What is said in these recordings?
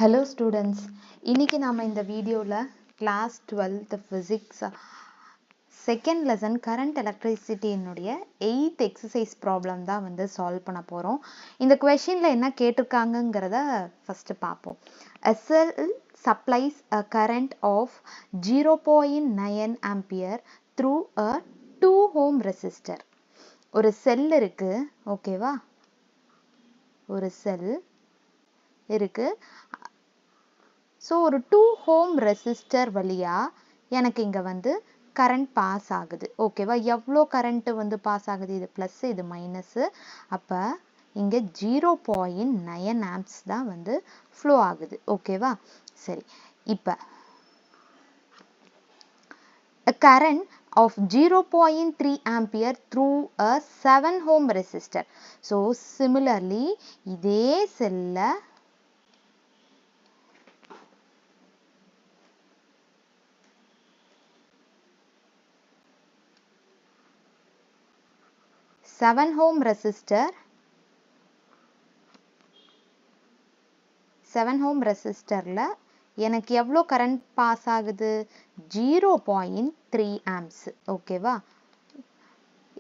Hello students, இன்னைக்கு நாம இந்த வீடியோல class 12th physics second lesson current electricity னுடைய 8th exercise problem தான் வந்து solve பண்ண போறோம். இந்த questionல என்ன கேட்டிருக்காங்கங்கறத first பாப்போம். A cell supplies a current of 0.9 ampere through a 2 ohm resistor. ஒரு செல் இருக்கு, ஓகேவா? ஒரு செல் இருக்கு. ஸோ ஒரு 2 ohm ரெசிஸ்டர் வழியா எனக்கு இங்க வந்து கரண்ட் பாஸ் ஆகுது, ஓகேவா? எவ்வளோ கரண்ட் வந்து பாஸ் ஆகுது? இது பிளஸ், இது மைனஸ். அப்ப இங்க 0.9 ஆம்ப்ஸ் தான் வந்து ஃப்ளோ ஆகுது, ஓகேவா? சரி, இப்ப a current of 0.3 ampere through a 7 ohm resistor. So similarly இதே செல்ல 7 ohm ரெசிஸ்டர்ல எனக்கு எவ்வளோ கரண்ட் பாஸ் ஆகுது? 0.3 ஆம்ப்ஸ், ஓகேவா?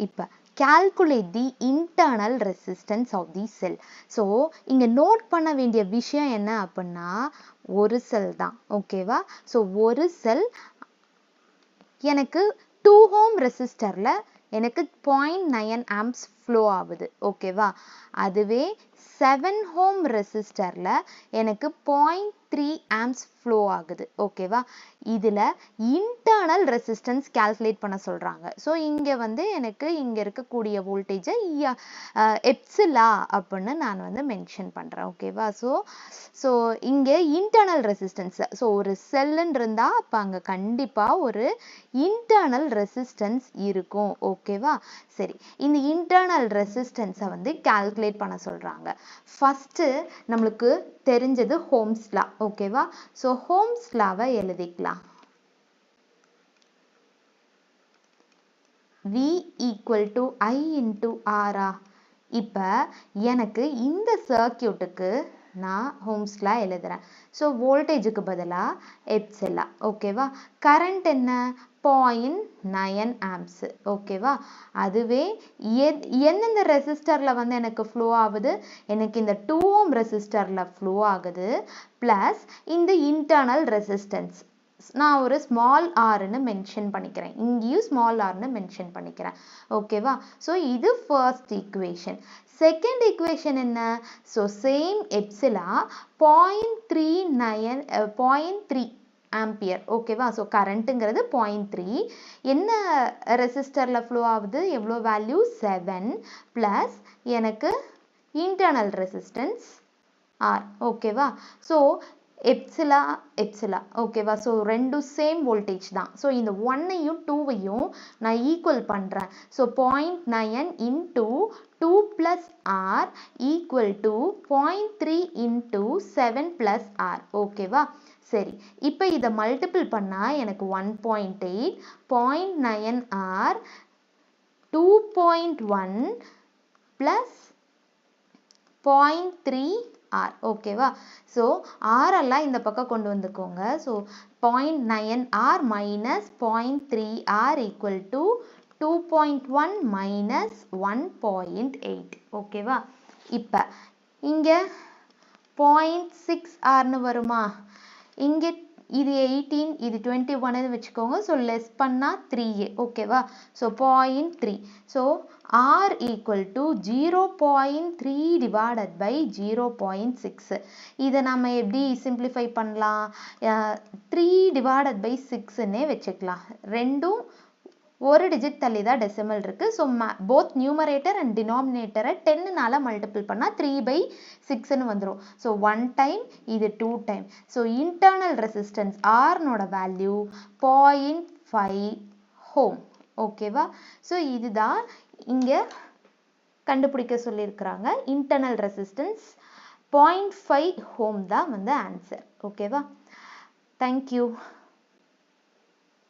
இப்ப calculate the internal resistance of the cell. So இங்க நோட் பண்ண வேண்டிய விஷயம் என்ன அப்படின்னா, ஒரு செல் தான், ஓகேவா? ஸோ ஒரு செல் எனக்கு 2 ohm ரெசிஸ்டர்ல எனக்கு 0.9 ஆம்ப்ஸ் ஃப்ளோ ஆகுது, ஓகேவா? அதுவே 7 ohm ரெசிஸ்டர்ல எனக்கு 0.3 ஆம்ப்ஸ் ஃப்ளோ ஆகுது, ஓகேவா? இதுல இன்டர்னல் ரெசிஸ்டன்ஸ் கால்குலேட் பண்ண சொல்றாங்க. ஸோ இங்க வந்து எனக்கு இங்க இருக்கக்கூடிய வோல்டேஜை எப்சிலா அப்படின்னு நான் வந்து மென்ஷன் பண்றேன், ஓகேவா? ஸோ இங்க இன்டர்னல் ரெசிஸ்டன்ஸ், ஸோ ஒரு செல்லுன்னு இருந்தா அப்ப அங்க கண்டிப்பா ஒரு இன்டர்னல் ரெசிஸ்டன்ஸ் இருக்கும், ஓகேவா? சரி, இந்த இன்டர்னல் ரெசிஸ்டன்ஸை வந்து கால்குலேட் பண்ண சொல்றாங்க. ஃபர்ஸ்ட் நம்மளுக்கு தெரிஞ்சது ஓம்ஸ் லா, ஓகேவா? ஸோ ஓம்ஸ் லாவை எழுதிக்கலாம். V equal to I into R. இப்ப எனக்கு இந்த சர்க்யூட்டுக்கு நான் ஓம்ஸ் லா எழுதுறேன். ஸோ வோல்டேஜுக்கு பதிலா எப்சிலா, ஓகேவா? கரண்ட் என்ன? 0.9 ஆம்ப்ஸ், ஓகேவா? அதுவே எந்தெந்த ரெசிஸ்டர்ல வந்து எனக்கு ஃப்ளோ ஆகுது? எனக்கு இந்த 2 ohm ரெசிஸ்டர்ல ஃப்ளோ ஆகுது, பிளஸ் இந்த இன்டர்னல் ரெசிஸ்டன்ஸ் நான் ஒரு ஸ்மால் ஆர்னு மென்ஷன் பண்ணிக்கிறேன், இங்கேயும் ஸ்மால் ஆர்னு மென்ஷன் பண்ணிக்கிறேன், ஓகேவா? ஸோ இது ஃபர்ஸ்ட் ஈக்குவேஷன். செகண்ட் ஈக்குவேஷன் என்ன? ஸோ சேம் எப்சிலா 0.3 ஆம்பியர், ஓகேவா? ஸோ கரண்ட்டுங்கிறது 0.3, என்ன ரெசிஸ்டர்ல ஃப்ளோ ஆகுது? எவ்வளோ வேல்யூ? 7 பிளஸ் எனக்கு இன்டர்னல் ரெசிஸ்டன்ஸ் ஆர், ஓகேவா? ஸோ எப்சிலா, ஓகேவா? ஸோ ரெண்டும் சேம் வோல்டேஜ் தான். ஸோ இந்த 1ஐயும் 2ஐயும் நான் ஈக்குவல் பண்ணுறேன். So 0.9 into 2 plus R equal to 0.3 into 7 plus R, ஓகேவா? சரி, இப்போ இதை மல்டிபிள் பண்ணால் எனக்கு 1.8, 0.9 ஆர் 2.1 பிளஸ் 0.3 ஆர், ஓகேவா? ஸோ ஆர் எல்லாம் இந்த பக்கம் கொண்டு வந்துக்கோங்க. So 0.9 R minus 0.3 R equal to 2.1 minus 1.8, ஓகேவா? இப்போ இங்கே 0.6 ஆர்னு வருமா? இங்கே இது 18, இது 21 வச்சுக்கோங்க. ஸோ லெஸ் பண்ணால் 3a, ஓகேவா? So 0.3. So R equal to 0.3 divided by 0.6. இதை நம்ம எப்படி சிம்பிளிஃபை பண்ணலாம்? 3 divided by 6ன்னே வச்சுக்கலாம். ரெண்டும் ஒரு டிஜிட் தள்ளி தான் டெசிமல் இருக்கு. ஸோ போத் நியூமரேட்டர் அண்ட் டினாமினேட்டரை 10னால மல்டிபிள் பண்ணால் 3/6ன்னு வந்துடும். ஸோ 1 டைம், இது 2 டைம். ஸோ இன்டர்னல் ரெசிஸ்டன்ஸ் ஆர்னோட வேல்யூ 0.5 ஓம், ஓகேவா? ஸோ இதுதான் இங்கே கண்டுபிடிக்க சொல்லியிருக்கிறாங்க. இன்டர்னல் ரெசிஸ்டன்ஸ் 0.5 ஓம் தான் வந்து ஆன்சர், ஓகேவா? தேங்க்யூ.